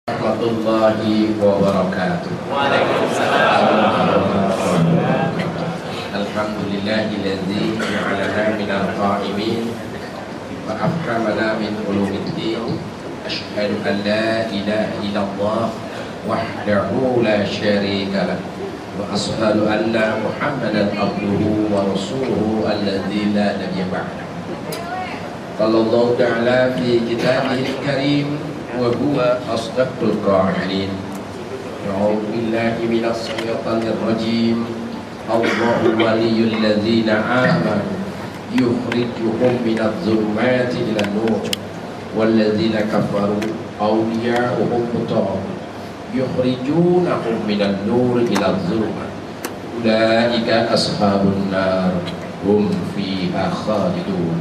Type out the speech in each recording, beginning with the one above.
Warahmatullahi wabarakatuh. Waalaikumsalam. Alhamdulillahilladzi ja'alana minal qa'imin wa akramana min ulumiddin. Asyhadu an la ilaha illallah wahdahu la syarika lah wa asyhadu anna Muhammadan abduhu wa rasuluhu alladzi la nabiyya ba'dahu. Qala Allah ta'ala fi kitabihil karim wa huwa asdaqul qa'ilin. A'udzu billahi minas syaitonir rajim. Allahu waliyyul ladzina amanu yukhrijuhum minadh dhulumati ilan nur wal ladzina kafaru awliya'uhum at-taghut yukhrijunahum minan nur iladh dhulumat ulaika ashabun nar hum fiha khalidun.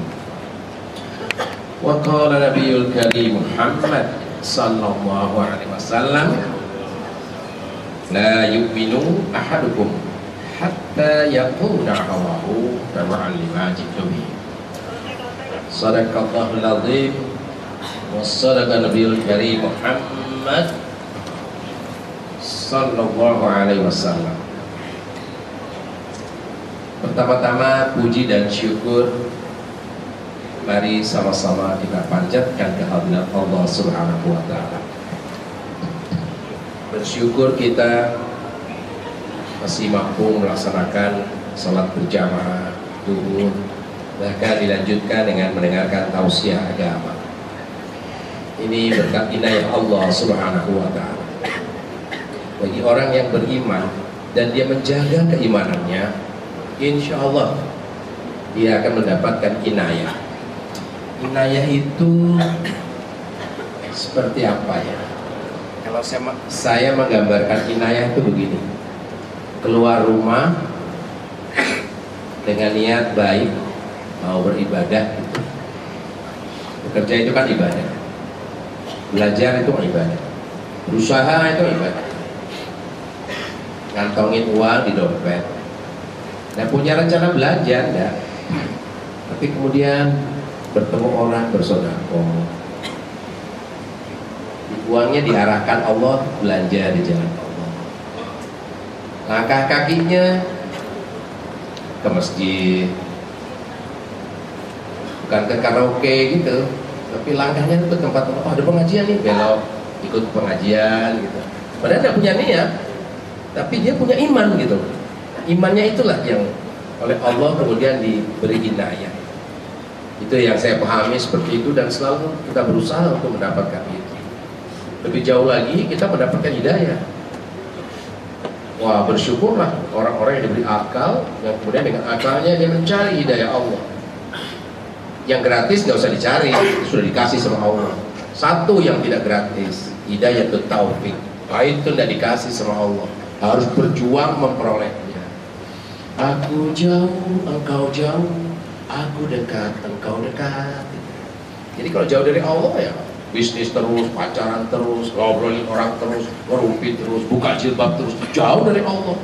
Wa qala nabiyul karim Muhammad sallallahu alaihi wasallam, la yu'minu ahadukum hatta yakuna hawahu taba'an lima ji'tu bihi. Sadaqallahul azim wa sadaqa nabiyul karim Muhammad sallallahu alaihi wasallam. Pertama-tama puji dan syukur mari sama-sama kita panjatkan kehadirat Allah Subhanahu wa ta'ala. Bersyukur kita masih mampu melaksanakan salat berjamaah duhur, bahkan dilanjutkan dengan mendengarkan tausiah agama. Ini berkat inayah Allah Subhanahu wa ta'ala. Bagi orang yang beriman dan dia menjaga keimanannya, insya Allah dia akan mendapatkan inayah. Inayah itu seperti apa ya? Kalau saya menggambarkan inayah itu begini: keluar rumah dengan niat baik, mau beribadah gitu. Bekerja itu kan ibadah, belajar itu ibadah, berusaha itu ibadah, ngantongin uang di dompet. Nah, punya rencana belanja enggak? Tapi kemudian bertemu orang bersedekah, uangnya diarahkan Allah belanja di jalan Allah. Langkah kakinya ke masjid, bukan ke karaoke gitu, tapi langkahnya itu ke tempat ada pengajian nih, belok ikut pengajian gitu. Padahal tidak punya niat, tapi dia punya iman gitu. Imannya itulah yang oleh Allah kemudian diberi inayah. Itu yang saya pahami seperti itu, dan selalu kita berusaha untuk mendapatkan itu. Lebih jauh lagi kita mendapatkan hidayah. Wah, bersyukurlah orang-orang yang diberi akal, yang kemudian dengan akalnya dia mencari hidayah Allah. Yang gratis nggak usah dicari, sudah dikasih sama Allah. Satu yang tidak gratis, hidayah itu taufik. Itu tidak dikasih sama Allah, harus berjuang memperolehnya. Aku jauh, engkau jauh, aku dekat, engkau dekat. Jadi kalau jauh dari Allah ya bisnis terus, pacaran terus, ngobrolin orang terus, ngerumpi terus, buka jilbab terus, jauh dari Allah.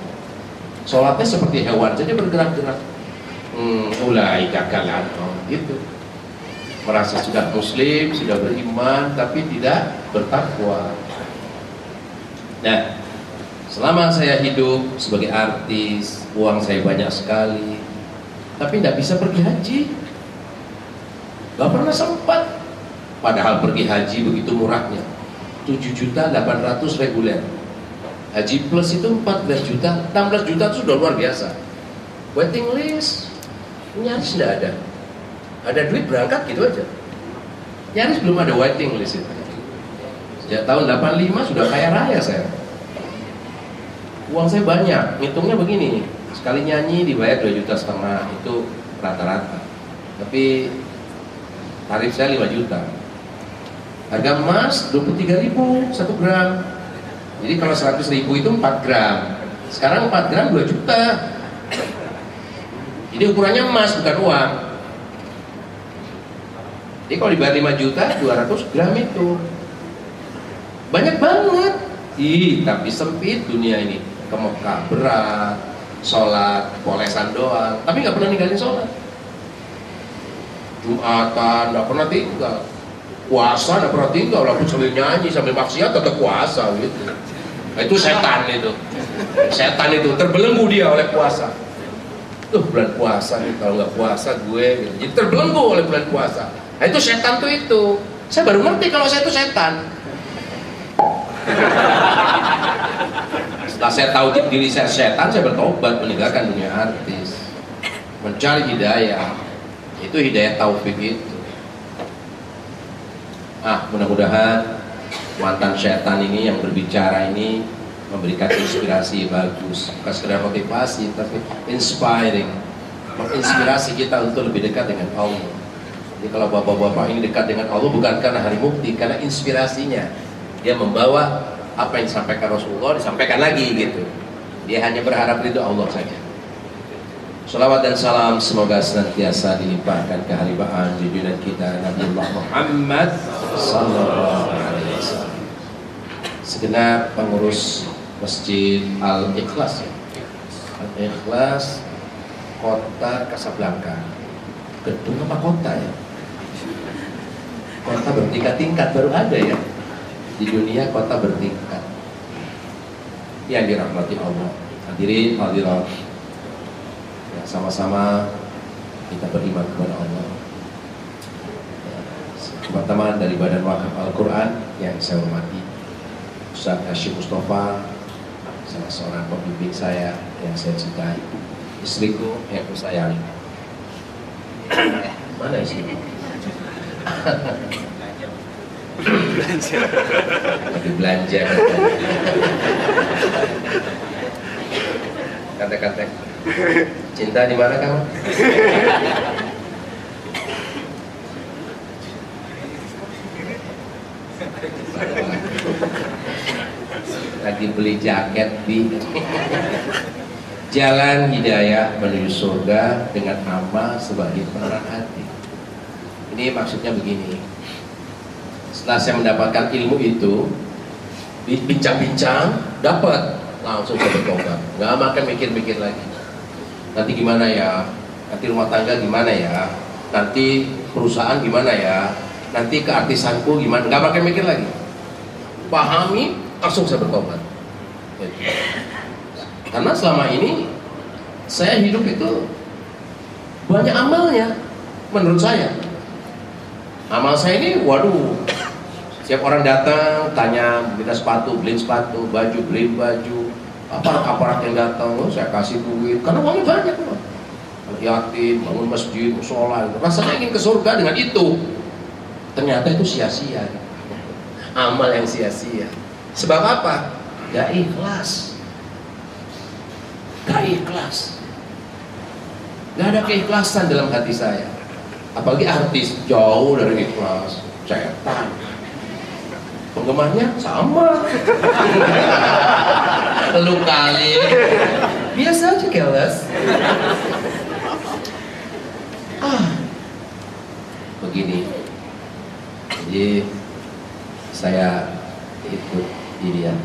Sholatnya seperti hewan saja bergerak-gerak. Mulai gagalan gitu. Merasa sudah muslim, sudah beriman, tapi tidak bertakwa. Nah, selama saya hidup sebagai artis, uang saya banyak sekali, tapi tidak bisa pergi haji, gak pernah sempat. Padahal pergi haji begitu murahnya, 7.800.000 reguler. Haji plus itu 14 juta, 16 juta itu sudah luar biasa. Waiting list nyaris tidak ada. Ada duit berangkat gitu aja. Nyaris belum ada waiting list itu. Sejak tahun 85 sudah kaya raya saya. Uang saya banyak, ngitungnya begini, sekali nyanyi dibayar 2,5 juta, itu rata-rata. Tapi tarif saya 5 juta. Harga emas 23.000 1 gram. Jadi kalau 100.000 itu 4 gram. Sekarang 4 gram 2 juta. Jadi ukurannya emas bukan uang. Jadi kalau dibayar 5 juta 200 gram itu banyak banget. Tapi sempit dunia ini. Ke Mekah berat, sholat polesan doang, tapi nggak pernah ninggalin sholat. Jumatan nggak pernah tinggal. puasa nggak pernah tinggal, aku sambil nyanyi sambil maksiat tetap puasa gitu. Nah, itu setan itu. Setan itu terbelenggu dia oleh puasa. Tuh bulan puasa nih, kalau nggak puasa gue gitu. Jadi terbelenggu oleh bulan puasa. Nah itu setan tuh itu. Saya baru ngerti kalau saya itu setan. Setelah saya tahu diri saya setan, saya bertobat meninggalkan dunia artis, mencari hidayah. Itu hidayah taufik itu. Mudah-mudahan mantan setan ini yang berbicara ini memberikan inspirasi bagus, bukan sekedar motivasi tapi inspiring, menginspirasi kita untuk lebih dekat dengan Allah. Jadi kalau bapak-bapak ini dekat dengan Allah bukan karena hari mukti, karena inspirasinya. Dia membawa apa yang disampaikan Rasulullah disampaikan lagi gitu. Dia hanya berharap ridho Allah saja. Salawat dan salam semoga senantiasa dilimpahkan keharibaan junjungan kita Nabi Muhammad sallallahu alaihi wasallam. Segenap pengurus Masjid Al-Ikhlas, Al-Ikhlas Kota Kasablanka. Gedung apa kota ya? Kota bertingkat-tingkat baru ada ya di dunia, kota bertingkat. Yang dirahmati Allah. Hadirin hadirat, ya, sama-sama kita beriman kepada Allah. Teman-teman dari Badan Wakaf Al-Quran yang saya hormati, Ustaz Hashim Mustafa, salah seorang pembimbing saya yang saya cintai, istriku yang aku sayangi. Mana istriku? Lagi belanja. Kata-kata cinta di mana kamu? Lagi beli jaket di Jalan Hidayah menuju surga dengan amal sebagai penerang hati. Ini maksudnya begini. Setelah saya mendapatkan ilmu itu, bincang-bincang, dapat, langsung saya bertobat. Nggak makan mikir-mikir lagi. Nanti gimana ya? Nanti rumah tangga gimana ya? Nanti perusahaan gimana ya? Nanti keartisanku gimana? Nggak makan mikir lagi. Pahami, langsung saya bertobat. Karena selama ini saya hidup itu banyak amalnya, menurut saya. Amal saya ini, waduh, setiap orang datang tanya minta sepatu, beliin sepatu, baju, beliin baju. Aparat yang datang, saya kasih duit, karena uangnya banyak loh. Yatim, bangun masjid, musola, rasanya ingin ke surga dengan itu. Ternyata itu sia-sia. Amal yang sia-sia. Sebab apa? Gak ikhlas. Gak ikhlas. Gak ada keikhlasan dalam hati saya. Apalagi artis, jauh dari ikhlas. Setan. Penggemarnya sama. Lu kali. Biasa aja keles. Begini. Jadi saya ikut ini ya,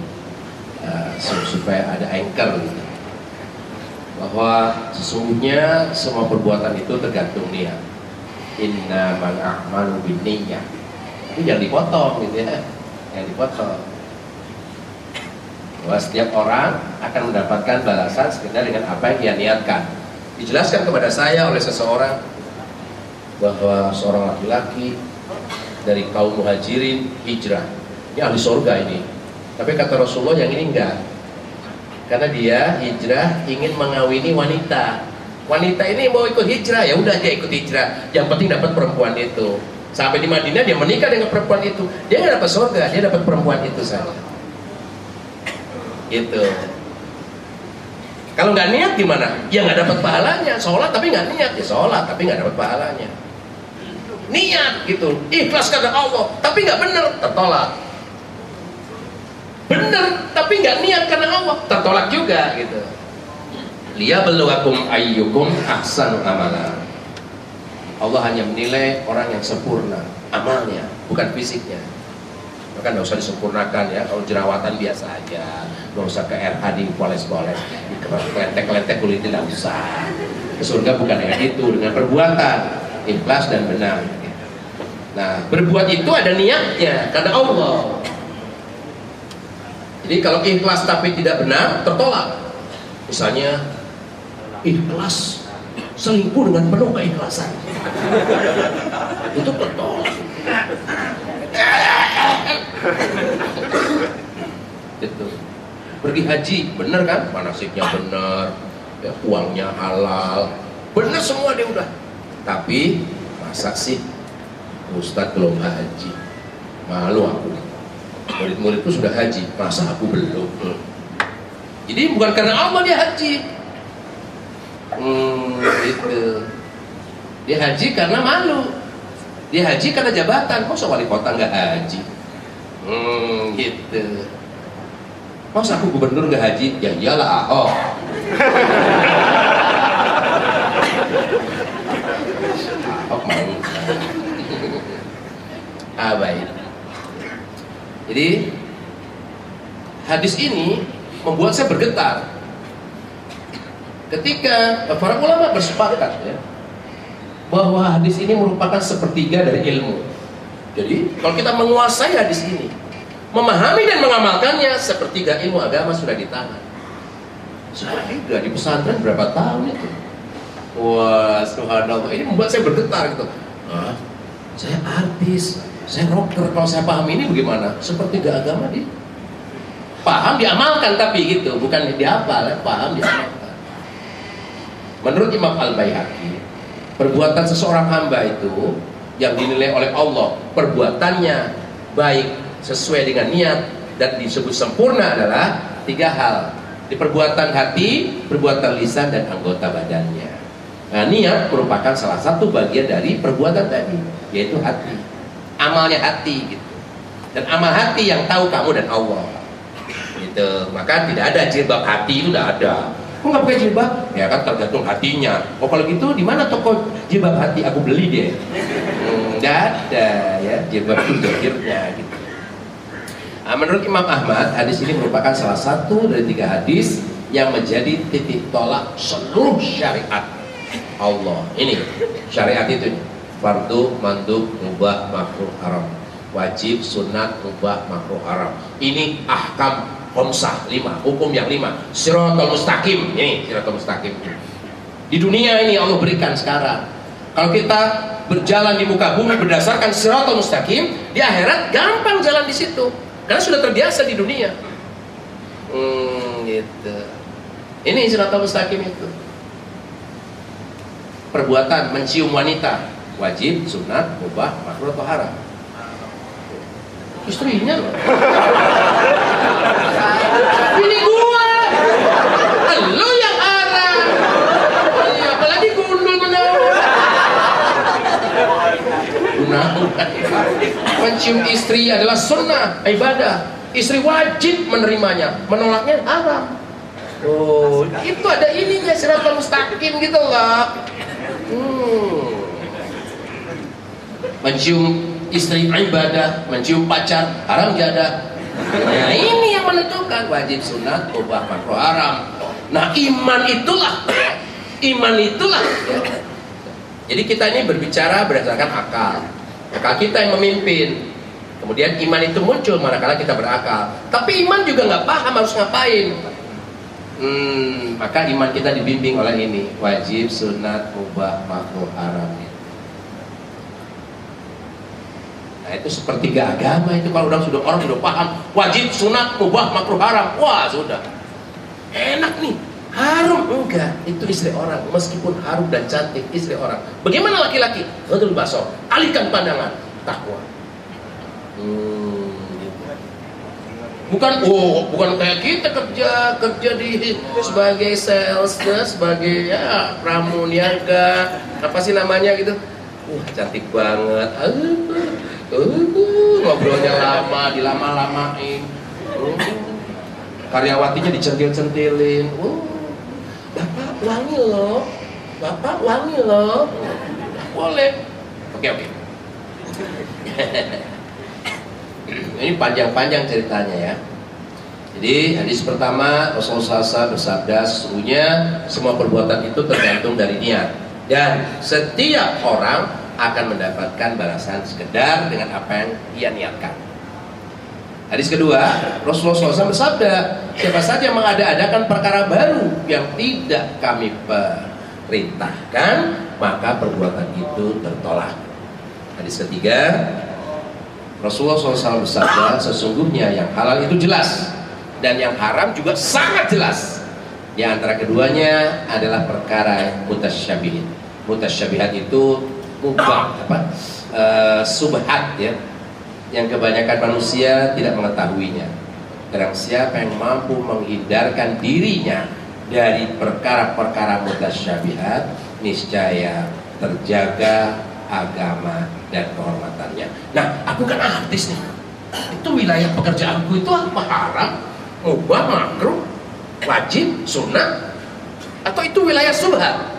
supaya ada anchor gitu. Bahwa sesungguhnya semua perbuatan itu tergantung niat. Innamal a'malu binniyah. Itu jangan dipotong gitu ya. Yang dipotong. Bahwa setiap orang akan mendapatkan balasan sekedar dengan apa yang dia niatkan. Dijelaskan kepada saya oleh seseorang bahwa seorang laki-laki dari kaum muhajirin hijrah, ini ahli surga ini. Tapi kata Rasulullah yang ini enggak, karena dia hijrah ingin mengawini wanita. Wanita ini mau ikut hijrah, ya udah dia ikut hijrah. Yang penting dapat perempuan itu. Sampai di Madinah dia menikah dengan perempuan itu. Dia nggak dapat surga, dia dapat perempuan itu saja. Gitu. Kalau nggak niat gimana? Ya nggak dapat pahalanya. Sholat tapi nggak niat, ya sholat tapi nggak dapat pahalanya. Niat gitu, ikhlas karena Allah, tapi nggak benar, tertolak. Benar, tapi nggak niat karena Allah, tertolak juga gitu. Liyabluwakum ayyukum ahsanu amala. Allah hanya menilai orang yang sempurna amalnya, bukan fisiknya. Maka nggak usah disempurnakan ya. Kalau jerawatan biasa aja, nggak usah ke RH dipoles-poles, dikelentek-kelentek kulitnya, nggak usah. Ke surga bukan dengan itu, dengan perbuatan ikhlas dan benar. Nah, berbuat itu ada niatnya karena Allah. Jadi kalau ikhlas tapi tidak benar, tertolak. Misalnya ikhlas selingkuh dengan penuh keikhlasan, itu tertolak. Gitu. Pergi haji, bener kan? Manasiknya bener, ya, uangnya halal, bener semua dia udah. Tapi masa sih Ustadz belum haji? Malu aku. Murid-murid itu sudah haji, masa aku belum? Jadi bukan karena Allah dia haji. Gitu. Dia haji karena malu. Dia haji karena jabatan. Masa wali kota nggak haji? Gitu. Masa aku gubernur nggak haji? Ya iyalah Ahok. Ahok mau. Baik. Jadi hadis ini membuat saya bergetar ketika para ulama bersepakat ya, bahwa hadis ini merupakan sepertiga dari ilmu. Jadi kalau kita menguasai hadis ini, memahami dan mengamalkannya, sepertiga ilmu agama sudah di tangan. Sepertiga di pesantren berapa tahun itu? Wah, subhanallah, ini membuat saya bergetar gitu. Saya artis, saya rocker, kalau saya paham ini bagaimana? Sepertiga agama di paham, diamalkan, tapi gitu, bukan dihafal, paham, diamalkan. Menurut Imam Al-Baihaqi, perbuatan seseorang hamba itu yang dinilai oleh Allah, perbuatannya baik, sesuai dengan niat, dan disebut sempurna adalah 3 hal. Di perbuatan hati, perbuatan lisan, dan anggota badannya. Nah, niat merupakan salah satu bagian dari perbuatan tadi, yaitu hati. Amalnya hati gitu. Dan amal hati yang tahu kamu dan Allah. Gitu. Maka tidak ada jilbab hati, itu tidak ada. Kok nggak pakai jilbab? Ya kan tergantung hatinya. Oh kalau gitu di mana toko jilbab hati? Aku beli deh. Nggak ada ya jilbab itu zahirnya gitu. Nah, menurut Imam Ahmad, hadis ini merupakan salah satu dari 3 hadis yang menjadi titik tolak seluruh syariat Allah. Ini syariat itu fardu, mandub, mubah, makruh, haram, wajib, sunat, mubah, makruh, haram. Ini ahkam khamsah 5, hukum yang 5, siratal mustaqim. Ini siratal mustaqim. Di dunia ini Allah berikan sekarang. Kalau kita berjalan di muka bumi berdasarkan siratal mustaqim, di akhirat gampang jalan di situ. Karena sudah terbiasa di dunia. Gitu. Ini siratal mustaqim itu. Perbuatan mencium wanita wajib, sunat, mubah, makruh atau haram. Istrinya loh. Ini gua. Lu yang haram. Apalagi gundul menawar. Mencium istri adalah sunnah, ibadah. Istri wajib menerimanya, menolaknya haram. Oh, itu ada ininya siratal mustaqim gitu loh. Mencium istri ibadah, mencium pacar haram gak ada. Nah ini yang menentukan wajib, sunat, mubah, makruh, haram. Nah iman itulah ya. Jadi kita ini berbicara berdasarkan akal kita yang memimpin. Kemudian iman itu muncul manakala kita berakal. Tapi iman juga nggak paham harus ngapain. Maka iman kita dibimbing oleh ini, wajib, sunat, mubah, makruh, haram. Nah itu sepertiga agama itu. Kalau orang sudah paham wajib, sunat, mubah, makruh, haram, wah sudah enak nih. Harum enggak, itu istri orang. Meskipun harum dan cantik, istri orang. Bagaimana laki-laki? Ghadul basar, alihkan pandangan, takwa. Bukan kayak kita kerja di sebagai sales, sebagai ya pramuniaga, apa sih namanya gitu. Cantik banget. Ngobrolnya lama, dilama-lamain. Karyawatinya dicentil-centilin. Bapak wangi loh. Boleh. Oke. Ini panjang-panjang ceritanya ya. Jadi hadis pertama, Rasulullah SAW bersabda, sesungguhnya semua perbuatan itu tergantung dari niat. Dan setiap orang akan mendapatkan balasan sekedar dengan apa yang ia niatkan. Hadis kedua, Rasulullah SAW bersabda, siapa saja mengada-adakan perkara baru yang tidak kami perintahkan, maka perbuatan itu tertolak. Hadis ketiga, Rasulullah SAW bersabda, sesungguhnya yang halal itu jelas dan yang haram juga sangat jelas. Di antara keduanya adalah perkara mutasyabihat. Mutasyabihat itu mubah, subhat ya, yang kebanyakan manusia tidak mengetahuinya. Barang siapa yang mampu menghindarkan dirinya dari perkara-perkara mutasyabihat, niscaya terjaga agama dan kehormatannya. Nah, aku kan artis nih, itu wilayah pekerjaanku itu apa? Haram, mubah, makruh, wajib, sunnah, atau itu wilayah subhat?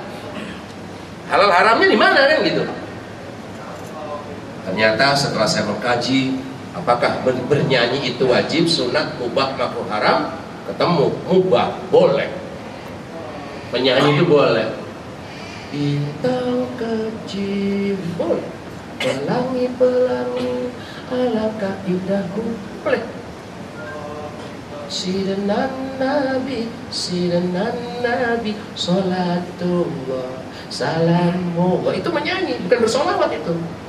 Halal haramnya di mana kan gitu? Ternyata setelah saya mengkaji, apakah bernyanyi itu wajib, sunat, mubah, makruh, haram? Ketemu mubah, boleh. Penyanyi itu boleh. Bintang kecil, boleh. Pelangi-pelangi, alangkah indahmu, boleh. Sidanan Nabi, salatullah, salamu. Itu menyanyi, bukan bersolawat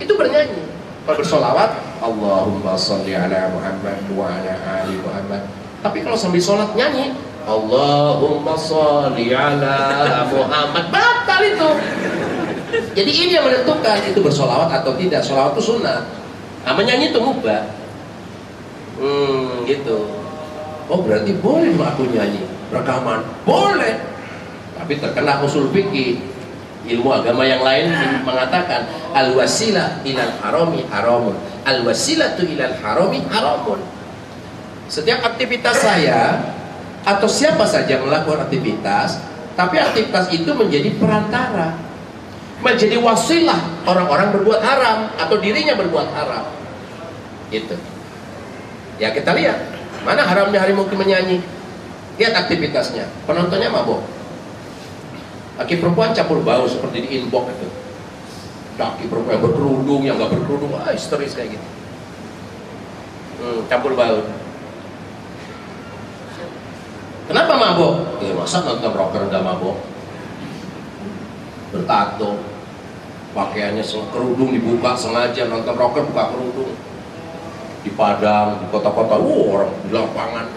itu bernyanyi. Kalau bersolawat, Allahumma sholli ala Muhammad wa ala ali Muhammad. Tapi kalau sambil sholat nyanyi, Allahumma sholli ala Muhammad, batal itu. Jadi ini yang menentukan itu bersolawat atau tidak. Solawat itu sunnah. Nah, menyanyi itu mubah. Gitu. Oh, berarti boleh aku nyanyi, rekaman, boleh. Tapi terkena usul fikih. Ilmu agama yang lain mengatakan al-wasilah ilal harami haramun, al-wasilatu ilal harami haramun. Setiap aktivitas saya atau siapa saja melakukan aktivitas, tapi aktivitas itu menjadi perantara, menjadi wasilah orang-orang berbuat haram atau dirinya berbuat haram. Itu. Ya, kita lihat mana haramnya harimau menyanyi. Lihat aktivitasnya, penontonnya mabok. Laki perempuan campur bau seperti di inbox itu. Laki perempuan yang berkerudung, yang nggak berkerudung, histeris kayak gitu. Campur bau. Kenapa mabok? Ya masa nonton rocker nggak mabok? Bertato, pakaiannya kerudung dibuka sengaja, nonton rocker buka kerudung. Di Padang, di kota-kota, orang di lapangan,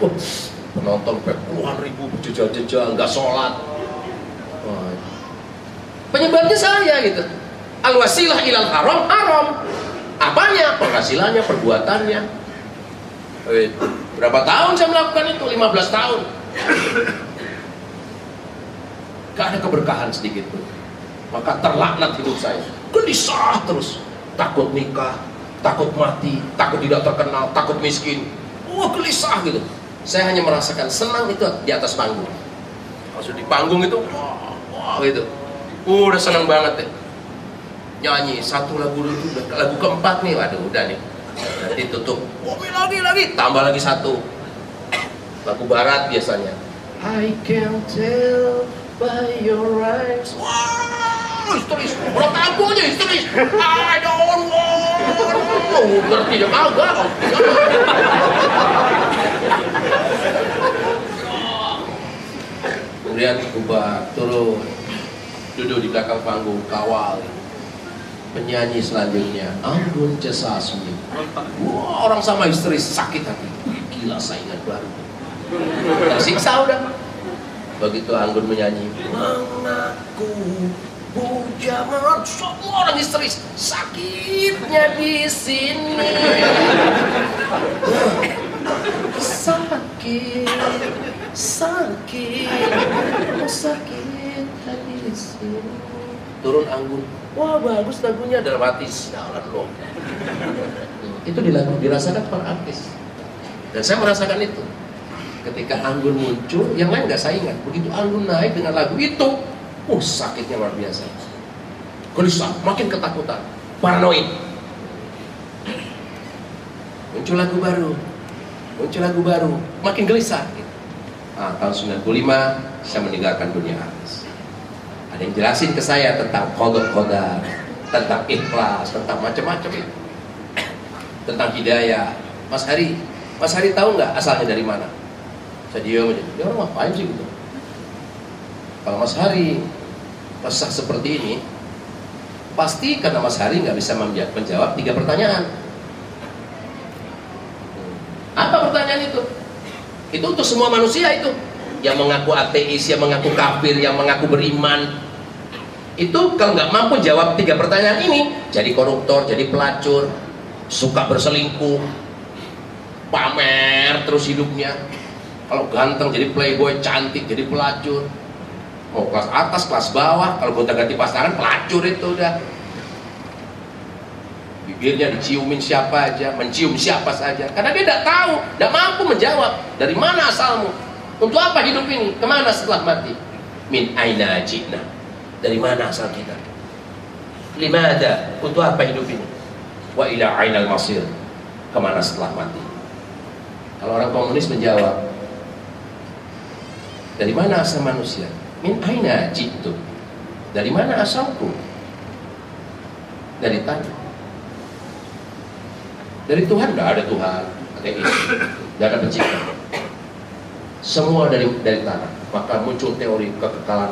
penonton puluhan ribu berjejal-jejal, nggak sholat. Penyebabnya saya gitu. Al-wasilah ilal haram, haram. Apanya? Penghasilannya, perbuatannya. Berapa tahun saya melakukan itu? 15 tahun. Gak ada keberkahan sedikit pun. Maka terlaknat hidup saya. Gelisah terus. Takut nikah, takut mati, takut tidak terkenal, takut miskin. Gelisah gitu. Saya hanya merasakan senang itu di atas panggung. Maksud di panggung itu, gitu. Udah senang banget deh. Nyanyi satu lagu dulu, lagu keempat nih, waduh udah nih. Nanti tutup, lagi, tambah lagi satu. Lagu barat biasanya. I can tell by your eyes. Histeris, udah tabu aja histeris. I don't want. Ngerti ya kagak. Kemudian ubah turun, duduk di belakang panggung, kawal. Penyanyi selanjutnya Anggun C. Sasmi. Orang sama histeris, sakit hati. Gila, saingan baru. Tersiksa udah. Begitu Anggun menyanyi, mengaku bujangan, semua orang histeris. Sakitnya di sini. Sakit hati di sini. Turun Anggun, wah bagus lagunya, dalam hati sialan loh. Itu dirasakan para artis. Dan saya merasakan itu. Ketika Anggun muncul, yang lain nggak saingan. Begitu Anggun naik dengan lagu itu, sakitnya luar biasa. Gelisah, makin ketakutan, paranoid. Muncul lagu baru, makin gelisah. Tahun 95 saya meninggalkan dunia artis. Ada yang jelasin ke saya tentang qada qadar, tentang ikhlas, tentang macam-macam itu, tentang hidayah. Mas Hari tahu nggak asalnya dari mana? Saya diam aja. Dia orang ngapain sih gitu? Kalau Mas Hari resah seperti ini, pasti karena Mas Hari nggak bisa menjawab 3 pertanyaan. Apa pertanyaan itu? Itu untuk semua manusia itu. Yang mengaku ateis, yang mengaku kafir, yang mengaku beriman. Itu kalau nggak mampu jawab 3 pertanyaan ini, jadi koruptor, jadi pelacur, suka berselingkuh, pamer terus hidupnya. Kalau ganteng jadi playboy, cantik jadi pelacur. Mau kelas atas, kelas bawah, kalau gonta-ganti pasangan pelacur itu udah. Bibirnya diciumin siapa aja, mencium siapa saja, karena dia tidak tahu, tidak mampu menjawab dari mana asalmu, untuk apa hidup ini, kemana setelah mati. Min aina jina, dari mana asal kita, limada, untuk apa hidup ini, wa ila ainal masir, kemana setelah mati. Kalau orang komunis menjawab, dari mana asal manusia, min aina jitu, dari mana asalku, dari tanah. Dari Tuhan tidak ada Tuhan, ateis, tidak ada pencipta. Semua dari tanah. Maka muncul teori kekekalan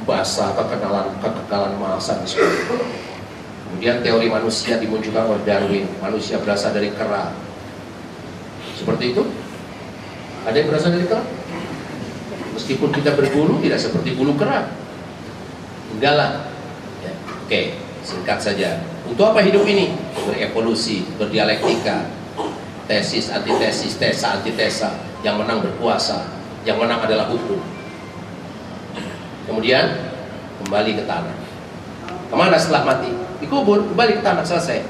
basa, kekekalan masa. Kemudian teori manusia dimunculkan oleh Darwin. Manusia berasal dari kera. Seperti itu. Ada yang berasal dari kera? Meskipun kita berbulu, tidak seperti bulu kera. Enggak lah. Ya. Oke, singkat saja. Untuk apa hidup ini? Berevolusi, berdialektika, tesis, antitesis, tesa, antitesa. Yang menang berkuasa, yang menang adalah hukum. Kemudian kembali ke tanah. Kemana setelah mati? Dikubur, kembali ke tanah, selesai.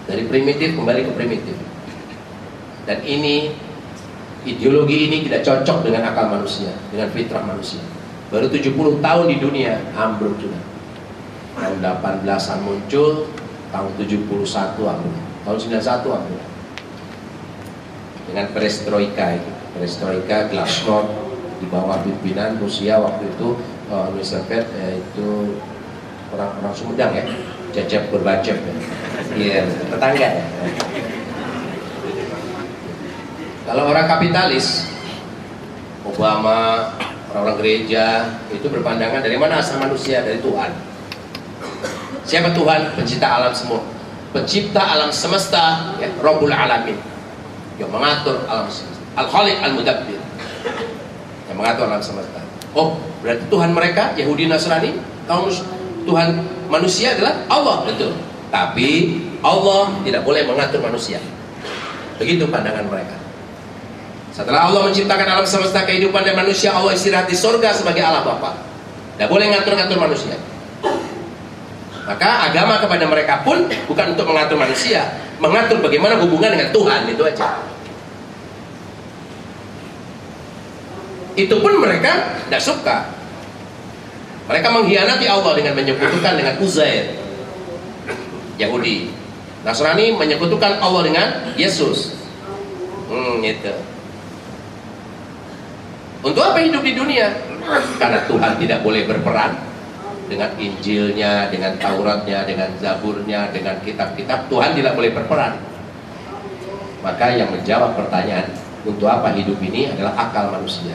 Dari primitif kembali ke primitif. Dan ini, ideologi ini tidak cocok dengan akal manusia, dengan fitrah manusia. Baru 70 tahun di dunia, ambruk sudah. Tahun 18-an muncul, tahun 71 ambruk, tahun 91 ambruk. Dengan perestroika itu, perestroika glasnost di bawah pimpinan Rusia waktu itu, Uni Soviet, itu orang Sumedang ya, Cecep Gorbachev ya. Iya, tetangga ya. Kalau orang kapitalis, Obama, orang-orang gereja, itu berpandangan dari mana asal manusia? Dari Tuhan. Siapa Tuhan? Pencipta alam semua, pencipta alam semesta, ya, Rabbul Alamin, yang mengatur alam semesta, Al-Khaliq Al-Mudabbir, yang mengatur alam semesta. Oh, berarti Tuhan mereka Yahudi Nasrani, Tuhan manusia adalah Allah, betul. Tapi Allah tidak boleh mengatur manusia. Begitu pandangan mereka. Setelah Allah menciptakan alam semesta, kehidupan dan manusia, Allah istirahat di surga sebagai Allah Bapa. Tidak boleh ngatur-ngatur manusia. Maka agama kepada mereka pun bukan untuk mengatur manusia, mengatur bagaimana hubungan dengan Tuhan, itu aja. Itu pun mereka tidak suka. Mereka mengkhianati Allah dengan menyekutukan dengan Uzair. Yahudi Nasrani menyekutukan Allah dengan Yesus. Gitu. Untuk apa hidup di dunia? Karena Tuhan tidak boleh berperan dengan Injilnya, dengan Tauratnya, dengan Zaburnya, dengan kitab-kitab. Tuhan tidak boleh berperan. Maka yang menjawab pertanyaan untuk apa hidup ini adalah akal manusia.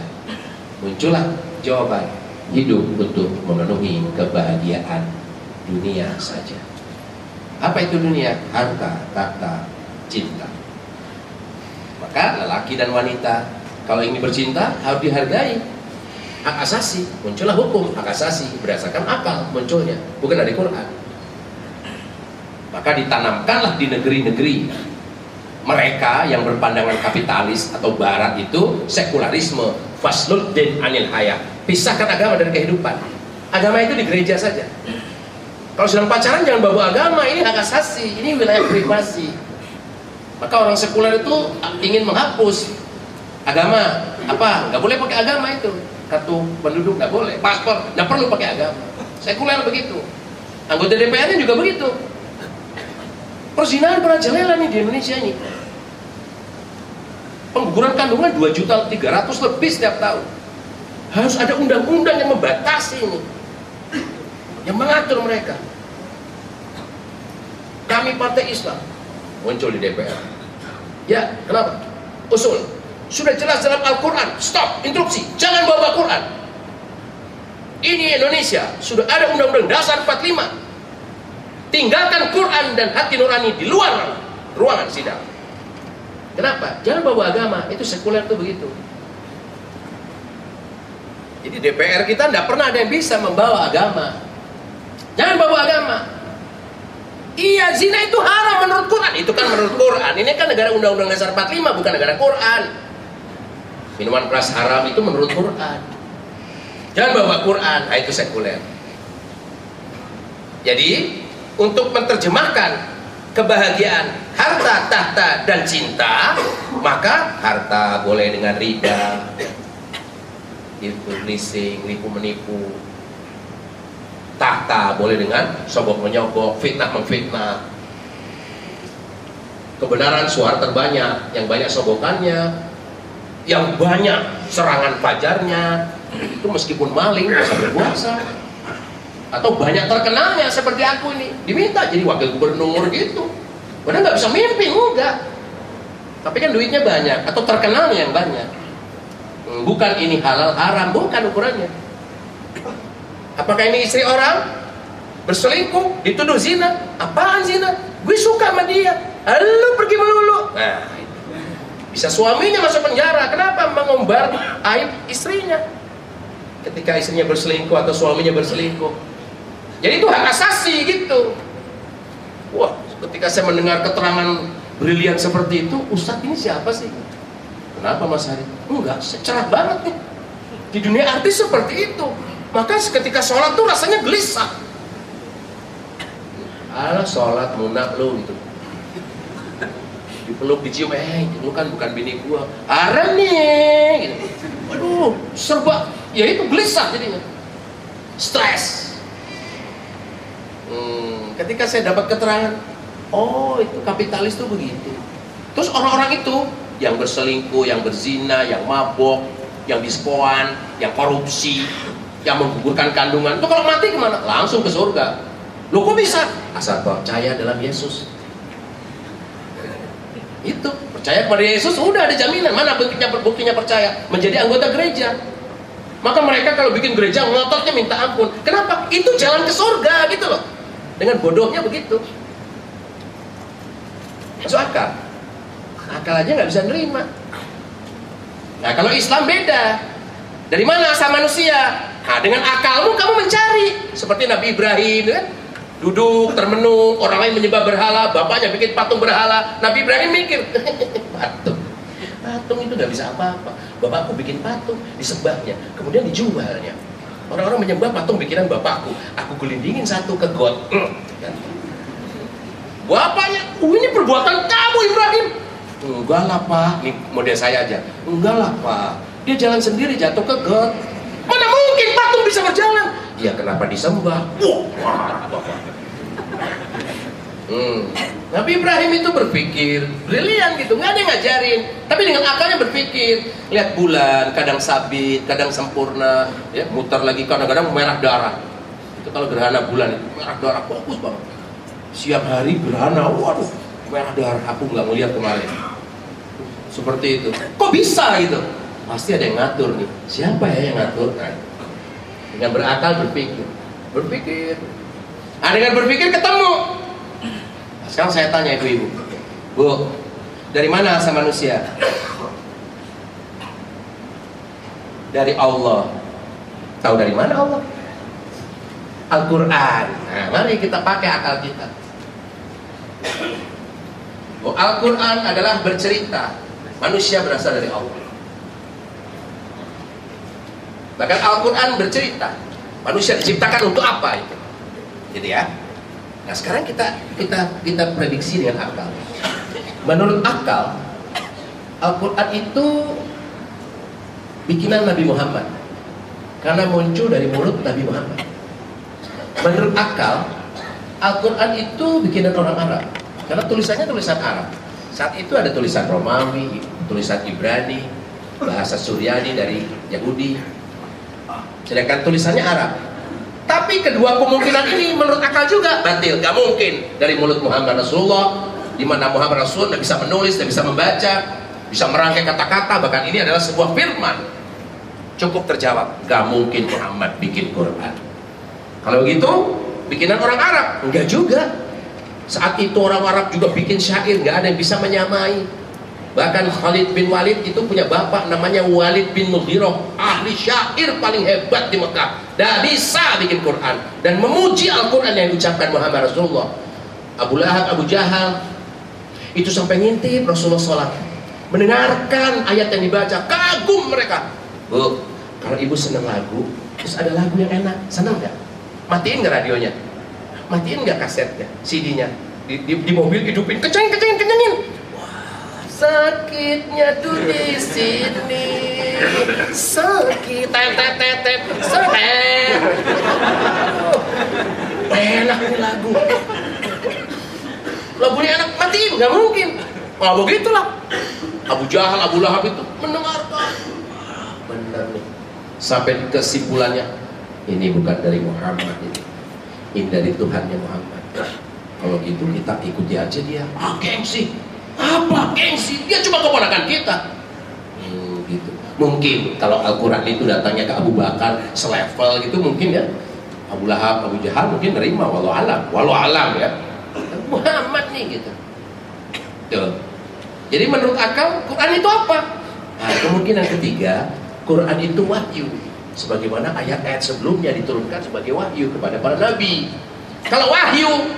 Muncullah jawaban, hidup untuk memenuhi kebahagiaan dunia saja. Apa itu dunia? Harta, tahta, cinta. Maka lelaki dan wanita kalau ingin bercinta harus dihargai. Hak asasi, muncullah hukum hak asasi berdasarkan akal munculnya, bukan dari Quran. Maka ditanamkanlah di negeri-negeri mereka yang berpandangan kapitalis atau barat itu sekularisme, fasluddin anil hayah, pisahkan agama dari kehidupan. Agama itu di gereja saja. Kalau sedang pacaran jangan bawa agama, ini hak asasi, ini wilayah privasi. Maka orang sekuler itu ingin menghapus agama, apa? Nggak boleh pakai agama itu. Kartu penduduk nggak boleh, paspor nggak perlu pakai agama. Sekuler begitu. Anggota DPR-nya juga begitu. Perzinahan merajalela nih di Indonesia ini. Pengguguran kandungan 2.300.000 lebih setiap tahun. Harus ada undang-undang yang membatasi ini, yang mengatur mereka. kami Partai Islam. Muncul di DPR. Ya, kenapa? Usul. Sudah jelas dalam Al-Quran. Stop, interupsi. Jangan bawa Quran. Ini Indonesia. Sudah ada Undang-Undang Dasar 45. Tinggalkan Quran dan hati nurani di luar ruangan sidang. Kenapa? Jangan bawa agama. Itu sekuler itu begitu. Jadi DPR kita tidak pernah ada yang bisa membawa agama. Jangan bawa agama. Iya, zina itu haram menurut Quran. Itu kan menurut Quran. Ini kan negara Undang-Undang Dasar 45, bukan negara Quran. Minuman keras haram itu menurut Quran. Jangan bawa Quran. Nah, itu sekuler. Jadi, untuk menerjemahkan kebahagiaan, harta, tahta, dan cinta, maka harta boleh dengan riba, itu leasing, nipu menipu. Tahta boleh dengan sogok menyogok, fitnah memfitnah. Kebenaran suara terbanyak, yang banyak sogokannya, yang banyak serangan fajarnya, itu meskipun maling bisa berpuasa. Atau banyak terkenalnya seperti aku ini, diminta jadi wakil gubernur gitu. Padahal nggak bisa mimpi, enggak. Tapi kan duitnya banyak, atau terkenalnya yang banyak. Bukan ini halal haram, bukan ukurannya. Apakah ini istri orang berselingkuh, dituduh zina? Apaan zina? Gue suka sama dia, lu pergi melulu. Nah, bisa suaminya masuk penjara. Kenapa? Mengumbar aib istrinya ketika istrinya berselingkuh atau suaminya berselingkuh. Jadi itu hak asasi gitu. Wah, ketika saya mendengar keterangan brilian seperti itu, Ustadz ini siapa sih? Kenapa Mas Hari? Enggak, cerah banget nih. Di dunia artis seperti itu. Maka ketika sholat tuh rasanya gelisah. Alah sholat munak lu gitu. Dipeluk, dicium, lu kan bukan bini gua. Haram nih gitu. Waduh, serba, ya itu gelisah jadinya. Stres. Ketika saya dapat keterangan, oh itu kapitalis tuh begitu. Terus orang-orang itu yang berselingkuh, yang berzina, yang mabok, yang diskoan, yang korupsi, yang menggugurkan kandungan, itu kalau mati kemana? Langsung ke surga. Loh kok bisa? Asal percaya dalam Yesus. Itu, percaya kepada Yesus, udah ada jaminan. Mana buktinya percaya? Menjadi anggota gereja. Maka mereka kalau bikin gereja ngototnya minta ampun. Kenapa? Itu jalan ke surga gitu loh. Dengan bodohnya begitu. Masuk akal? Akal aja nggak bisa nerima. Nah kalau Islam beda. Dari mana asal manusia? Nah dengan akalmu kamu mencari. Seperti Nabi Ibrahim kan? Duduk termenung, orang lain menyembah berhala, bapaknya bikin patung berhala. Nabi Ibrahim mikir, patung itu nggak bisa apa-apa. Bapakku bikin patung, disembahnya, kemudian dijualnya. Orang-orang menyembah patung bikinan bapakku. Aku gelindingin satu ke got. Bapaknya, ini perbuatan kamu Ibrahim. Enggak lah Pak, ini model saya aja. Enggak lah Pak, dia jalan sendiri jatuh ke got. Mana mungkin patung bisa berjalan? Ya kenapa disembah? Nabi Ibrahim itu berpikir brilian gitu, nggak ada yang ngajarin, tapi dengan akalnya berpikir. Lihat bulan, kadang sabit, kadang sempurna, ya muter lagi, kadang-kadang merah darah. Itu kalau gerhana bulan itu merah darah, fokus banget. Siang hari gerhana, waduh, merah darah. Aku nggak ngeliat kemarin. Seperti itu. Kok bisa gitu? Pasti ada yang ngatur nih. Siapa ya yang ngatur? Nah, dengan berakal berpikir. Nah, dengan berpikir ketemu. Nah, sekarang saya tanya ibu-ibu, Bu, dari mana asal manusia? Dari Allah. Tahu dari mana Allah? Al-Quran. Nah, mari kita pakai akal kita. Oh, Al-Quran adalah bercerita manusia berasal dari Allah. Bahkan Al-Quran bercerita manusia diciptakan untuk apa itu. Jadi ya. Nah sekarang kita prediksi dengan akal. Menurut akal, Al-Quran itu bikinan Nabi Muhammad karena muncul dari mulut Nabi Muhammad. Menurut akal, Al-Quran itu bikinan orang Arab karena tulisannya tulisan Arab. Saat itu ada tulisan Romawi, tulisan Ibrani, bahasa Suryani dari Yahudi. Sedangkan tulisannya Arab. Tapi kedua kemungkinan ini menurut akal juga batil, gak mungkin dari mulut Muhammad Rasulullah, di mana Muhammad Rasul tidak bisa menulis, tidak bisa membaca, bisa merangkai kata-kata, bahkan ini adalah sebuah firman. Cukup terjawab, gak mungkin Muhammad bikin Quran. Kalau begitu, bikinan orang Arab? Enggak juga. Saat itu orang Arab juga bikin syair, gak ada yang bisa menyamai. Bahkan Khalid bin Walid itu punya bapak namanya Walid bin Mughirah, ahli syair paling hebat di Mekah. Tidak bisa bikin Quran dan memuji Al-Quran yang diucapkan Muhammad Rasulullah. Abu Lahab, Abu Jahal itu sampai ngintip Rasulullah sholat, mendengarkan ayat yang dibaca, kagum mereka. Bu, kalau ibu senang lagu, terus ada lagu yang enak, senang nggak? Matiin nggak radionya? Matiin nggak kasetnya, CD-nya? Di mobil hidupin, kencengin. Sakitnya tuh di sini, sakit, tet, enak nih lagu. Lagunya enak, matiin, nggak mungkin. Oh begitulah. Abu Jahal, Abu Lahab itu mendengarkan. Benar nih. Sampai kesimpulannya, ini bukan dari Muhammad ini dari Tuhannya Muhammad. Kalau gitu kita ikuti aja dia. Gengsi. Apa gengsi? Dia cuma keponakan kita. Gitu. Mungkin kalau Al-Quran itu datangnya ke Abu Bakar selevel gitu mungkin ya. Abu Lahab, Abu Jahal mungkin nerima, walau alam ya. Muhammad nih gitu. Tuh. Jadi menurut akal Quran itu apa? Nah, kemungkinan ketiga, Quran itu wahyu. Sebagaimana ayat-ayat sebelumnya diturunkan sebagai wahyu kepada para nabi. Kalau wahyu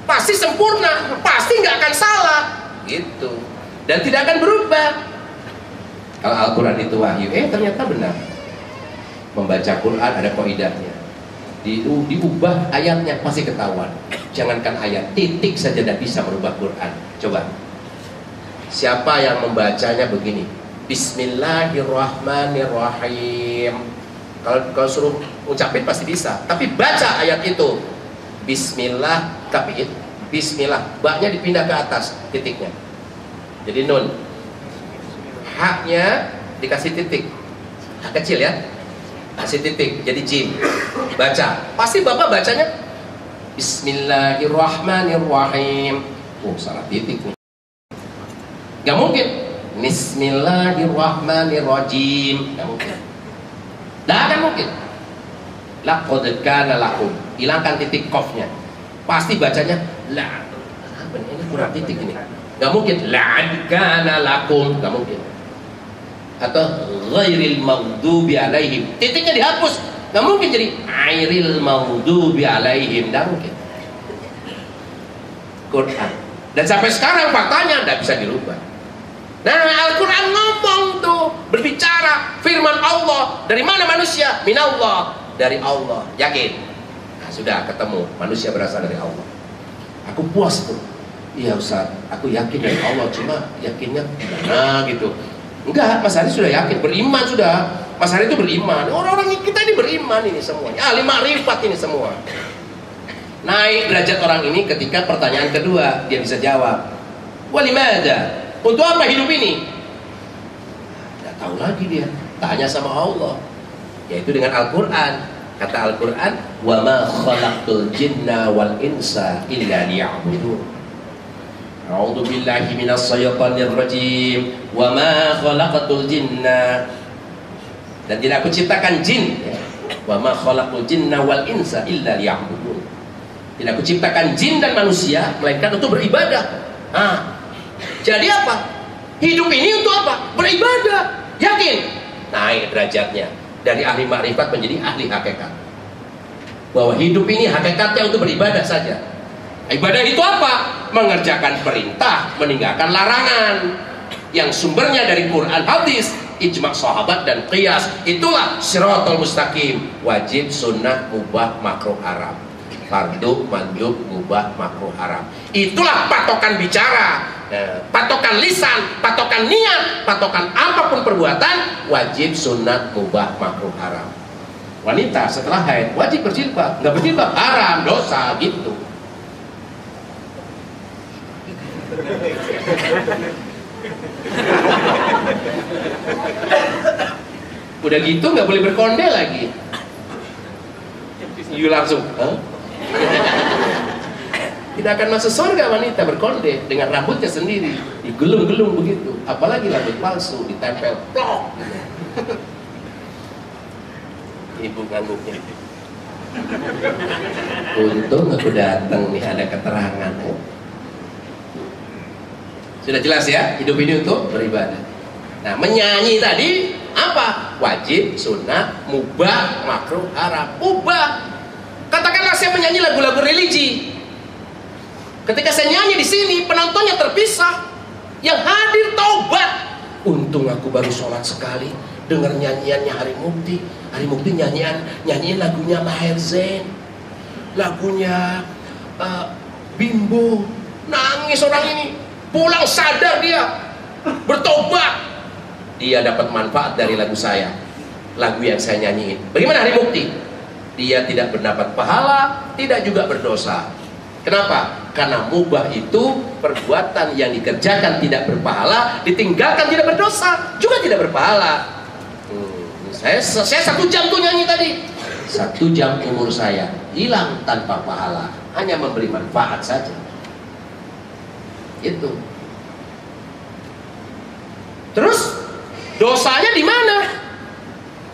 pasti sempurna, pasti nggak akan salah. Gitu. Dan tidak akan berubah. Kalau Al-Quran itu wahyu, ternyata benar. Membaca Quran ada kaidahnya. Diubah ayatnya pasti ketahuan. Jangankan ayat, titik saja tidak bisa merubah Quran. Coba. Siapa yang membacanya begini? Bismillahirrahmanirrahim. Kalau suruh ucapin pasti bisa. Tapi baca ayat itu. Bismillah, tapi Bismillah, baknya dipindah ke atas, titiknya. Jadi nun. Haknya dikasih titik. Hak kecil ya. Kasih titik, jadi jim. Baca. Pasti Bapak bacanya Bismillahirrahmanirrahim. Salah titik nih. Gak mungkin. Bismillahirrahmanirrahim. Gak mungkin. Gak akan mungkin. Laqad kana lakum. Hilangkan titik qafnya. Pasti bacanya la. Ini kurang titik ini. Gak mungkin la'ad kana lakum. Gak mungkin. Atau ghairil maghdubi alaihim. Titiknya dihapus. Gak mungkin jadi ghairil maghdubi alaihim. Gak mungkin. Quran. Dan sampai sekarang faktanya tidak bisa dirubah. Nah, Al-Quran ngomong tuh, berbicara firman Allah. Dari mana manusia? Minallah. Dari Allah. Yakin? Sudah ketemu, manusia berasal dari Allah. Aku puas tuh. Iya Ustaz, aku yakin dari Allah, cuma yakinnya gimana gitu. Enggak, Mas Hari sudah yakin, beriman sudah. Mas Hari itu beriman. Orang-orang kita ini beriman ini semuanya. Ahli ma'rifat ini semua. Naik derajat orang ini ketika pertanyaan kedua dia bisa jawab. Walimada? Untuk apa hidup ini? Tidak tahu lagi dia. Tanya sama Allah. Yaitu dengan Al-Quran. Kata Al-Quran, wa ma khalaqtul jinna wal insa illa liya'budun. A'udzu billahi minas syaitonir rajim. Wa ma khalaqtul jinna, dan tidak aku ciptakan jin. Wa ma khalaqtul jinna wal insa illa liya'budun. Tidak aku ciptakan jin dan manusia melainkan untuk beribadah. Jadi apa? Hidup ini untuk apa? Beribadah. Yakin? Naik derajatnya. Dari ahli makrifat menjadi ahli hakikat. Bahwa hidup ini hakikatnya untuk beribadah saja. Ibadah itu apa? Mengerjakan perintah, meninggalkan larangan. Yang sumbernya dari Quran, hadis, ijma' sahabat dan qiyas. Itulah siratal mustaqim. Wajib, sunnah, mubah, makruh, haram. Fardu, mandub, mubah, makruh, haram. Itulah patokan bicara. Patokan lisan, patokan niat, patokan apapun perbuatan, wajib, sunat, mubah, makruh, haram. Wanita setelah haid wajib berjilbab, nggak berjilbab haram, dosa gitu. Udah gitu nggak boleh berkondel lagi. You langsung, huh? Tidak akan masuk surga wanita berkonde dengan rambutnya sendiri, digelung-gelung begitu. Apalagi rambut palsu ditempel, plok. Ibu ngangguknya. Untung aku datang nih, ada keterangan. Sudah jelas ya, hidup ini untuk beribadah. Nah, menyanyi tadi apa? Wajib, sunnah, mubah, makruh, haram. Mubah. Katakanlah saya menyanyi lagu-lagu religi. Ketika saya nyanyi di sini, penontonnya terpisah. Yang hadir taubat. Untung aku baru sholat sekali, dengar nyanyiannya Hari Mukti. Hari Mukti nyanyiin lagunya Maher Zain, lagunya Bimbo. Nangis orang ini. Pulang sadar dia, bertobat. Dia dapat manfaat dari lagu saya, lagu yang saya nyanyiin. Bagaimana Hari Mukti? Dia tidak mendapat pahala, tidak juga berdosa. Kenapa? Karena mubah itu perbuatan yang dikerjakan tidak berpahala, ditinggalkan tidak berdosa, juga tidak berpahala. Saya 1 jam tuh nyanyi tadi. 1 jam umur saya hilang tanpa pahala, hanya memberi manfaat saja. Itu. Terus dosanya di mana?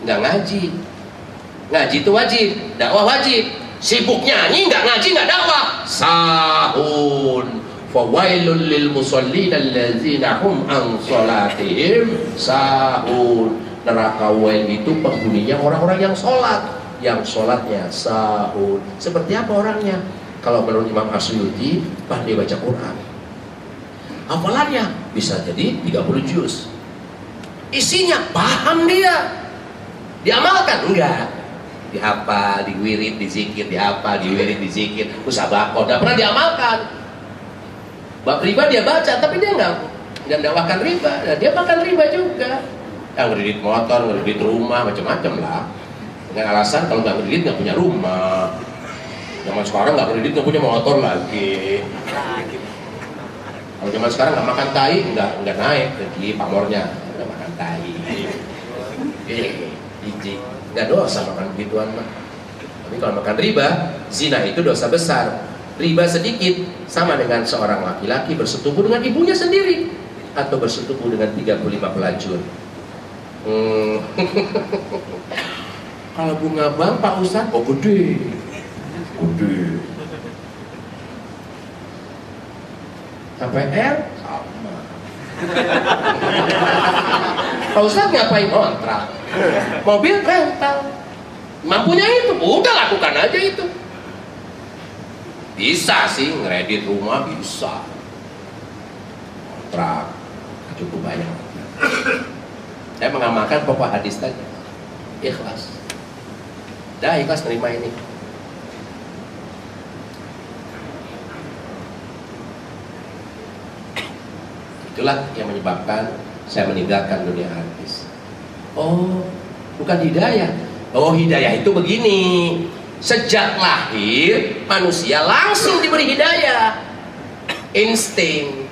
Nggak ngaji. Ngaji itu wajib, dakwah wajib. Sibuk nyanyi, nggak ngaji, nggak dakwah. Sahun. Fawailul lil musallin allazina hum an salatihim sahun. Neraka wail itu penghuninya orang-orang yang sholat, yang sholatnya sahun. Seperti apa orangnya? Kalau menurut Imam Asyuyuti, pandai baca Quran. Hafalannya bisa jadi 30 juz. Isinya paham dia. Diamalkan? Enggak. Dihafal, diwirid, dizikir, dihafal, diwirid, dizikir. Musabaqah, tidak pernah diamalkan. Bab riba dia baca, tapi dia enggak dakwakan riba. Nah, dia makan riba juga. Yang ngedit motor, ngedit rumah, macam-macam lah. Dengan alasan kalau nggak ngedit nggak punya rumah. Zaman sekarang nggak ngedit nggak punya motor lagi. Kalau zaman sekarang nggak makan tai, nggak naik lagi pamornya. Nggak makan tai. Biji, nggak dosa makan begituan mah. Tapi kalau makan riba, zina itu dosa besar. Riba sedikit sama dengan seorang laki-laki bersetubuh dengan ibunya sendiri atau bersetubuh dengan 35 pelacur. Kalau bunga bank Pak Ustadz, oh gede. KPR sama. Pak Ustadz ngapain kontrak? Mobil rental. Mampunya itu, udah lakukan aja itu. Bisa sih ngeredit rumah, bisa. Kontrak cukup banyak. Saya mengamalkan pokok hadis tadi. Ikhlas. Dah ikhlas terima ini. Itulah yang menyebabkan saya meninggalkan dunia artis. Oh, bukan hidayah. Oh, hidayah itu begini. Sejak lahir manusia langsung diberi hidayah. Insting.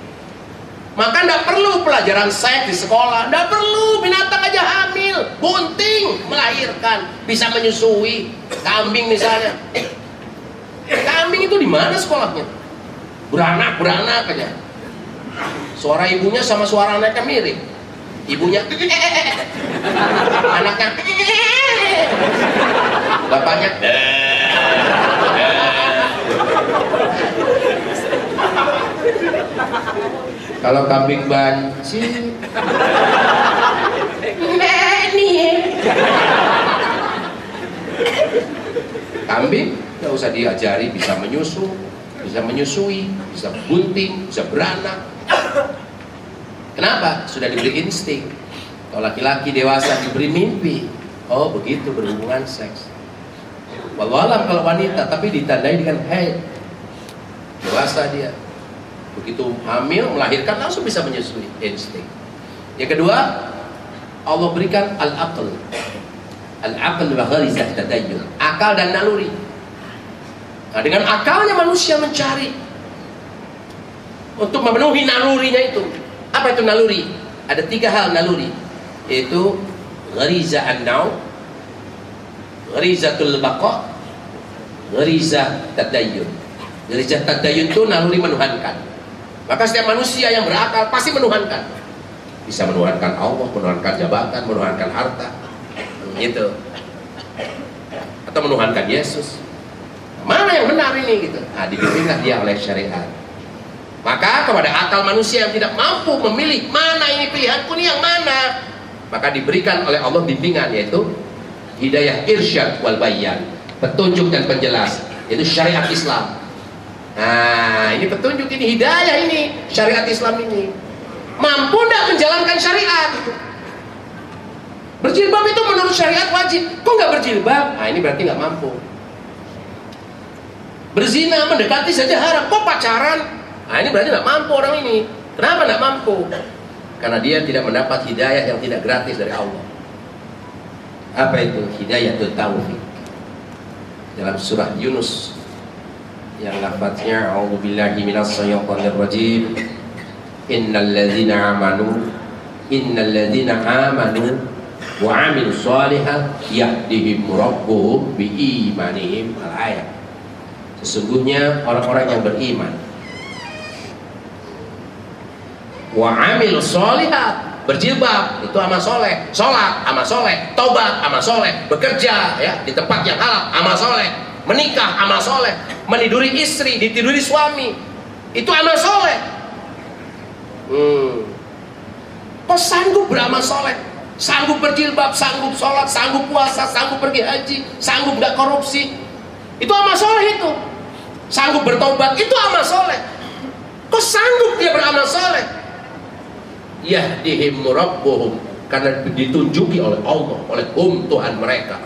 Maka tidak perlu pelajaran seks di sekolah, tidak perlu. Binatang aja hamil, bunting, melahirkan, bisa menyusui. Kambing misalnya, kambing itu di mana sekolahnya? Beranak aja. Suara ibunya sama suara anaknya mirip. Ibunya anaknya bapaknya kalau kambing banci kambing nggak usah diajari, bisa menyusu, bisa menyusui, bisa bunting, bisa beranak. Kenapa? Sudah diberi insting. Kalau laki-laki dewasa diberi mimpi. Oh begitu berhubungan seks. Wallahualam kalau wanita, tapi ditandai dengan haid. Dewasa dia. Begitu hamil, melahirkan langsung bisa menyusui, insting. Yang kedua, Allah berikan al-aql. Al-aql wa gharizah tadayyun. Akal dan naluri. Nah, dengan akalnya manusia mencari untuk memenuhi nalurinya itu. Apa itu naluri? Ada 3 hal naluri, yaitu gharizah an-naw, gharizatul baqa, Gharizah tadayun. Gharizah tadayun itu naluri menuhankan. Maka setiap manusia yang berakal pasti menuhankan. Bisa menuhankan Allah, menuhankan jabatan, menuhankan harta, gitu. Atau menuhankan Yesus. Mana yang benar ini gitu? Nah, dibimbinglah dia oleh syariat. Maka kepada akal manusia yang tidak mampu memilih mana ini pilihanku ini yang mana, maka diberikan oleh Allah bimbingan, yaitu hidayah irsyad wal bayan, petunjuk dan penjelas, yaitu syariat Islam. Nah, ini petunjuk, ini hidayah, ini syariat Islam ini. Mampu tidak menjalankan syariat? Berjilbab itu menurut syariat wajib, kok nggak berjilbab? Nah, ini berarti nggak mampu. Berzina, mendekati saja haram, kok pacaran? Nah, ini berarti nggak mampu orang ini. Kenapa nggak mampu? Karena dia tidak mendapat hidayah yang tidak gratis dari Allah. Apa itu? Hidayatul taufik. Dalam surah Yunus yang lafadznya a'udzubillahi minasyaitonir rajim. Innal ladzina amanu wa 'amilus shalihat yahdihim rabbuhum biimanihim. Al-ayat. Sesungguhnya orang-orang yang beriman wa 'amilus shalihat, berjilbab itu amal soleh, sholat amal soleh, taubat amal soleh, bekerja ya di tempat yang halal amal soleh, menikah amal soleh, meniduri istri, ditiduri suami, itu amal soleh. Kok sanggup beramal soleh, sanggup berjilbab, sanggup sholat, sanggup puasa, sanggup pergi haji, sanggup gak korupsi, itu amal soleh itu. Sanggup bertobat, itu amal soleh. Kok sanggup dia beramal soleh? Yahdihim rabbuhum, karena ditunjuki oleh Allah, oleh Tuhan mereka.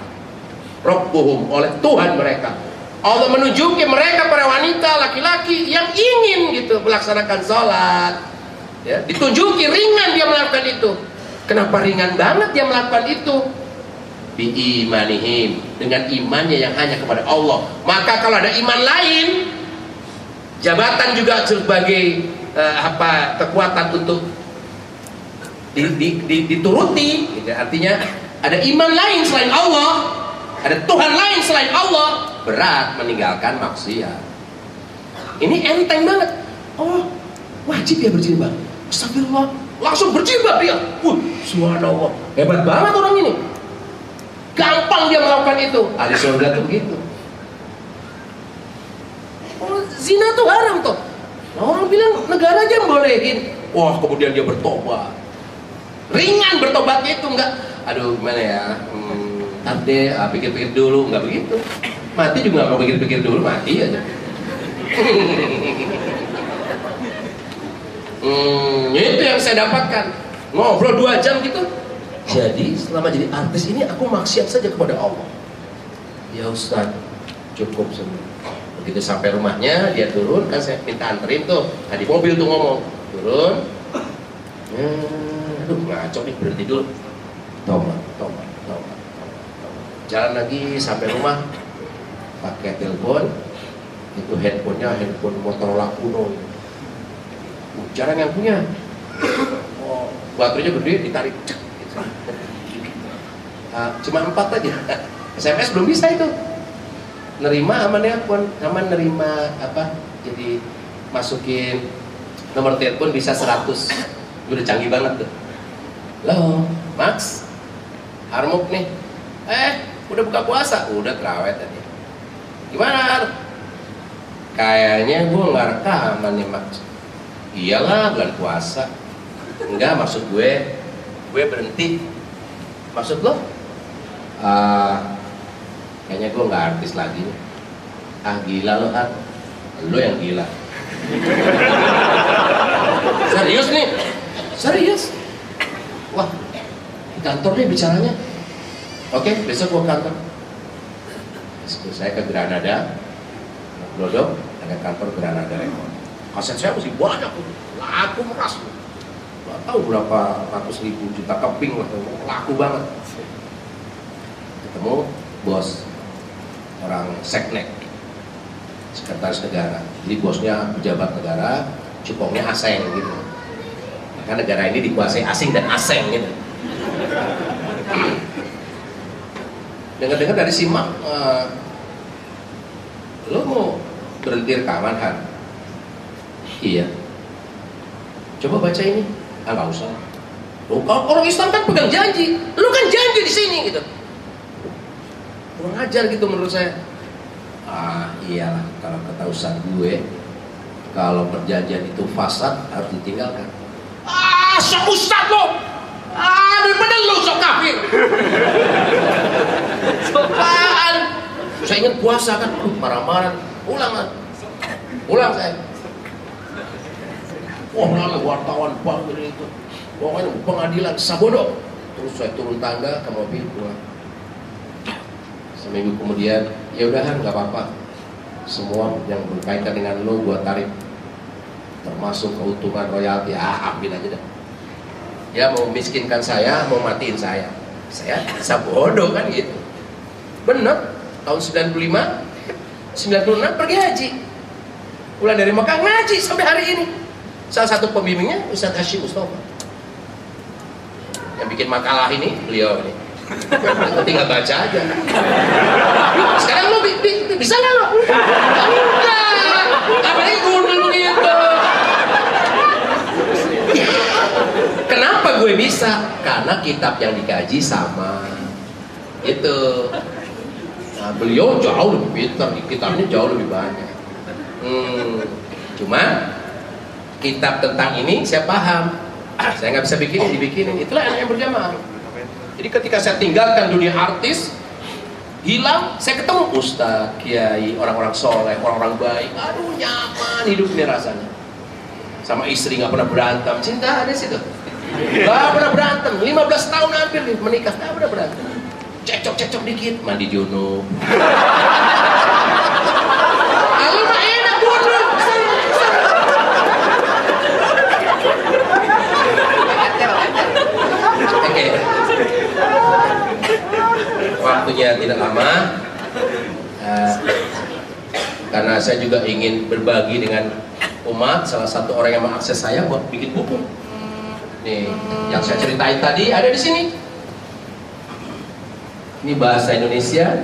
Rabbuhum, oleh Tuhan mereka. Allah menunjuki mereka, para wanita, laki-laki yang ingin gitu melaksanakan sholat ya, ditunjuki ringan dia melakukan itu. Kenapa ringan banget dia melakukan itu? Biimanihim, dengan imannya yang hanya kepada Allah. Maka kalau ada iman lain, jabatan juga sebagai kekuatan untuk dituruti gitu. Artinya ada iman lain selain Allah, ada Tuhan lain selain Allah, berat meninggalkan maksiat. Ini enteng banget. Oh, wajib ya berjilbab. Astagfirullah, langsung berjilbab dia. Subhanallah, hebat banget orang ini. Gampang dia melakukan itu. Ahli surga tuh begitu. Oh, zina tuh haram tuh. Nah, orang bilang negara aja bolehin. Wah, kemudian dia bertobat. Ringan bertobatnya itu enggak. Aduh, gimana ya? Ntar deh, pikir-pikir dulu, enggak begitu. Mati juga nggak mau pikir-pikir dulu, mati aja. Itu yang saya dapatkan. Ngobrol 2 jam gitu. Jadi selama jadi artis ini aku maksiat saja kepada Allah. Ya Ustaz, cukup semua. Begitu sampai rumahnya dia turun, kan saya minta anterin tuh. Nah, di mobil tuh ngomong, turun. Aduh ngaco nih, berhenti dulu. Tobat. Jalan lagi sampai rumah, pakai telepon. Itu handphonenya handphone Motorola kuno. Jarang yang punya. Oh, baterainya gede, ditarik. Cuma 4 aja. SMS belum bisa itu. Nerima sama telepon, sama nerima apa? Jadi masukin nomor telepon bisa 100. Udah canggih banget tuh. Halo, Max. Harmuk nih. Udah buka puasa? Udah terawih tadi. Gimana? Kayaknya gue nggak rekaman nih, Max. Iyalah, bulan puasa. Enggak, maksud gue berhenti. Maksud lo? Kayaknya gue nggak artis lagi. Gila lo, lo yang gila. Serius nih? Serius? Wah, di kantor nih bicaranya. Oke, besok gue kantor. Saya ke Granada, Glodok, ada kantor Granada Record. Kaset saya masih banyak, laku meras. Gak tahu berapa ratus ribu juta keping, laku banget. Ketemu bos, orang seknek, sekretaris negara. Jadi bosnya pejabat negara, cupongnya aseng gitu. Maka negara ini dikuasai asing dan aseng gitu. Dengar-dengar dari simak, Lo mau berhenti rekaman, Han? Iya. Coba baca ini. Ah, nggak usah. Loh, kalau orang Islam kan pegang janji. Lo kan janji di sini gitu. Kurang ajar gitu menurut saya. Ah, iyalah, kalau kata ustaz gue, kalau perjanjian itu fasad harus ditinggalkan. Ah, sok ustaz lo. Ah, daripada lo sok kafir. Sopan. Saya ingat puasa kan, marah-marah. Ulang saya. Wah, lalu wartawan panggil itu. Pokoknya pengadilan Sabodo. Terus saya turun tangga ke mobil pulang. Seminggu kemudian, ya udahan nggak apa-apa. Semua yang berkaitan dengan lo gua tarik, termasuk keuntungan royalti. Ambil aja dah. Ya mau miskinkan saya, mau matiin saya. Saya Sabodo kan gitu. Bener. Tahun 95, 96 pergi haji. Pulang dari Mekah ngaji sampai hari ini. Salah satu pembimbingnya Ustaz Hashim Mustafa. Yang bikin makalah ini beliau ini. Tinggal baca aja. Sekarang lo bisa nggak lo? Enggak. Apalagi gundul begitu. Kenapa gue bisa? Karena kitab yang dikaji sama. Itu. Nah, beliau jauh lebih pintar, kitabnya jauh lebih banyak. Cuma kitab tentang ini saya paham. Saya nggak bisa dibikinin. Itulah yang berjamaah. Jadi ketika saya tinggalkan dunia artis, hilang, saya ketemu ustaz, kiai, orang-orang soleh, orang-orang baik. Aduh, nyaman hidup ini rasanya. Sama istri nggak pernah berantem, cinta ada situ. Nggak pernah berantem, 15 tahun hampir nih menikah, nggak pernah berantem. Cekcok dikit, mandi junub. Lalu mah enak bodoh. Oke. Waktunya tidak lama. Karena saya juga ingin berbagi dengan umat. Salah satu orang yang mengakses saya buat bikin buku. Nih, yang saya ceritain tadi ada di sini. Ini bahasa Indonesia,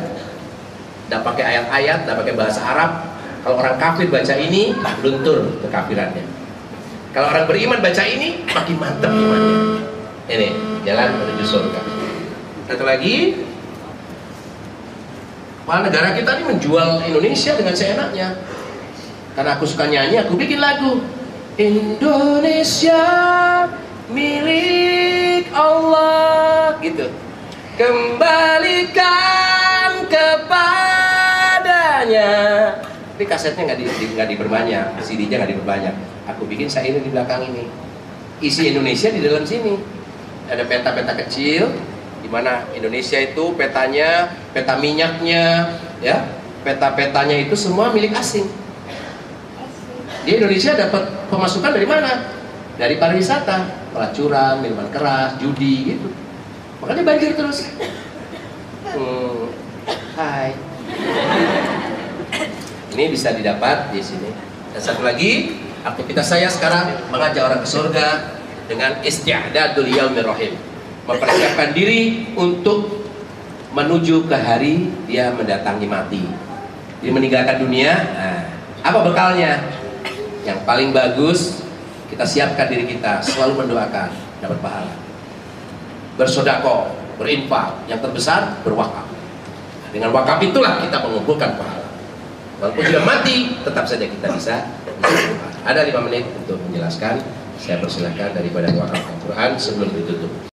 tidak pakai ayat-ayat, tidak pakai bahasa Arab. Kalau orang kafir baca ini, luntur kekafirannya. Kalau orang beriman baca ini, makin mantap imannya. Ini jalan menuju surga. Satu lagi, negara kita ini menjual Indonesia dengan seenaknya. Karena aku suka nyanyi, aku bikin lagu. Indonesia milik Allah, gitu. Kembalikan kepadanya. Ini kasetnya nggak diperbanyak, CD-nya nggak diperbanyak. Aku bikin syair di belakang ini. Isi Indonesia di dalam sini. Ada peta-peta kecil, di mana Indonesia itu petanya, peta minyaknya, ya, peta-petanya itu semua milik asing. Di Indonesia dapat pemasukan dari mana? Dari pariwisata, pelacuran, minuman keras, judi, gitu. Makanya banjir terus. Hai. Ini bisa didapat di sini. Dan satu lagi, aktivitas saya sekarang mengajak orang ke surga dengan isti'dadul yaumir rahim. Mempersiapkan diri untuk menuju ke hari dia mendatangi mati. Dia meninggalkan dunia. Nah, apa bekalnya? Yang paling bagus, kita siapkan diri kita, selalu mendoakan, dapat pahala. Bersedekah, berinfak, yang terbesar berwakaf. Dengan wakaf itulah kita mengumpulkan pahala. Walaupun sudah mati, tetap saja kita bisa. Ada 5 menit untuk menjelaskan. Saya persilakan daripada wakaf Al-Quran sebelum ditutup.